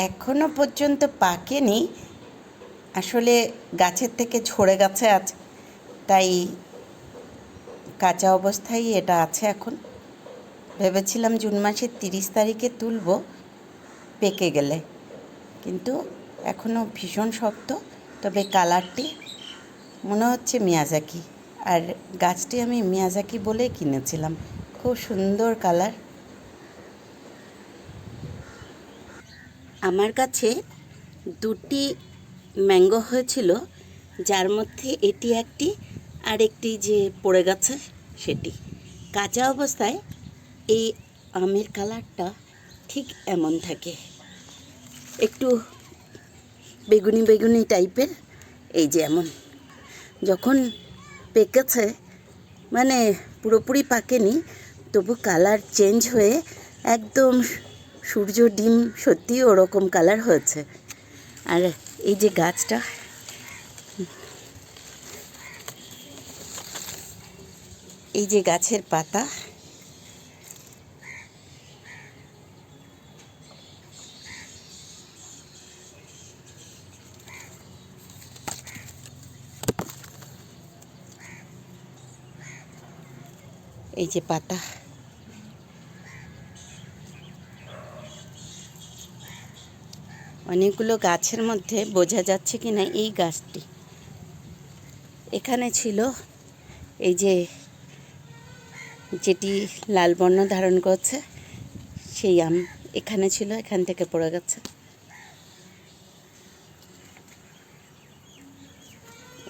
এখনো পর্যন্ত পাকেনি, আসলে গাছের থেকে ঝরে গেছে আজ, তাই কাঁচা অবস্থায় এটা আছে এখন। ভেবেছিলাম জুন মাসের 30 তারিখে তুলব পেকে গেলে, কিন্তু এখনও ভীষণ শক্ত। তবে কালারটি মনে হচ্ছে মিয়াজাকি, আর গাছটি আমি মিয়াজাকি বলেই কিনেছিলাম। খুব সুন্দর কালার। আমার কাছে দুটি ম্যাঙ্গো হয়েছিল, যার মধ্যে এটি একটি, আর একটি যে পড়ে গেছে সেটি। কাঁচা অবস্থায় এই আমের কালারটা ঠিক এমন থাকে, একটু বেগুনি বেগুনি টাইপের। এই যে এমন, যখন পেকেছে মানে পুরোপুরি পাকেনি, তবু কালার চেঞ্জ হয়ে একদম সূর্য ডিম, সত্যি ওরকম কালার হয়েছে। আর এই যে গাছটা, এই যে গাছের পাতা, এই যে পাতা, অনেকগুলো গাছের মধ্যে বোঝা যাচ্ছে কিনা এই গাছটি এখানে ছিল। এই যে যেটি লাল বর্ণ ধারণ করছে সেই আম এখানে ছিল, এখান থেকে পড়ে গেছে।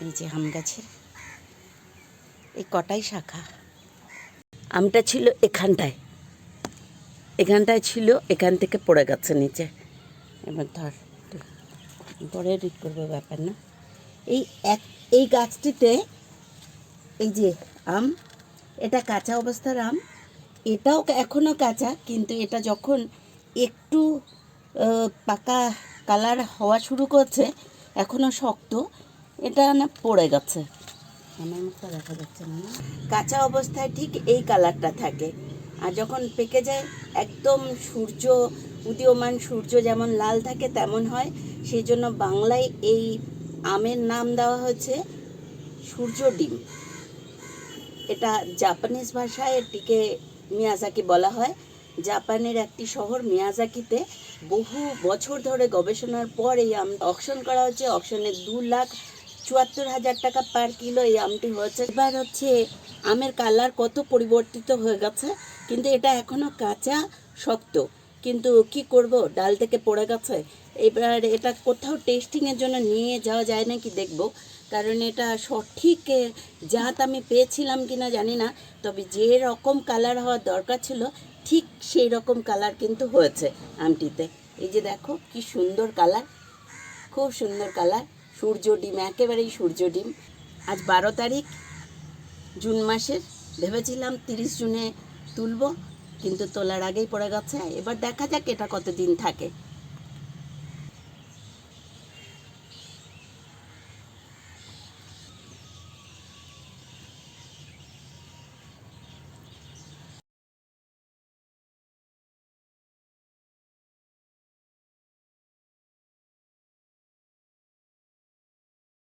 এই যে আম গাছের এই কটাই শাখা। আমটা ছিল এখানটায়, এখানটায় ছিল, এখান থেকে পড়ে গেছে নিচে। এবার ধর পরে রিড করবে, ব্যাপার না। এই গাছটিতে এই যে আম, এটা কাঁচা অবস্থার আম, এটাও এখনও কাঁচা, কিন্তু এটা যখন একটু পাকা কালার হওয়া শুরু করছে, এখনও শক্ত, এটা না পড়ে গেছে। আমার মুখটা দেখা যাচ্ছে না। কাঁচা অবস্থায় ঠিক এই কালারটা থাকে, আর যখন পেকে যায় একদম সূর্য উদীয়মান সূর্য যেমন লাল থাকে তেমন হয়। সেই জন্য বাংলায় এই আমের নাম দেওয়া হয়েছে সূর্য ডিম। এটা জাপানিজ ভাষায় এটিকে মিয়াজাকি বলা হয়। জাপানের একটি শহর মিয়াজাকিতে বহু বছর ধরে গবেষণার পর এই আম অকশন করা হচ্ছে। অকশনে 2,74,000 টাকা পার কিলো এই আমটি হয়েছে। এবার হচ্ছে আমের কালার কত পরিবর্তিত হয়ে গেছে, কিন্তু এটা এখনও কাঁচা শক্ত। কিন্তু কি করব, ডাল থেকে পড়ে গেছে। এবার এটা কোথাও টেস্টিংয়ের জন্য নিয়ে যাওয়া যায় নাকি দেখব, কারণ এটা সঠিক জাত আমি পেয়েছিলাম কিনা জানি না। তবে যে রকম কালার হওয়ার দরকার ছিল ঠিক সেই রকম কালার কিন্তু হয়েছে আমটিতে। এই যে দেখো কি সুন্দর কালার, খুব সুন্দর কালার, সূর্য ডিম, একেবারেই সূর্য ডিম। আজ 12 তারিখ জুন মাসের। ভেবেছিলাম 30 জুনে তুলব, কিন্তু তোলার আগেই পড়ে গেছে। এবার দেখা যাক এটা কতদিন থাকে।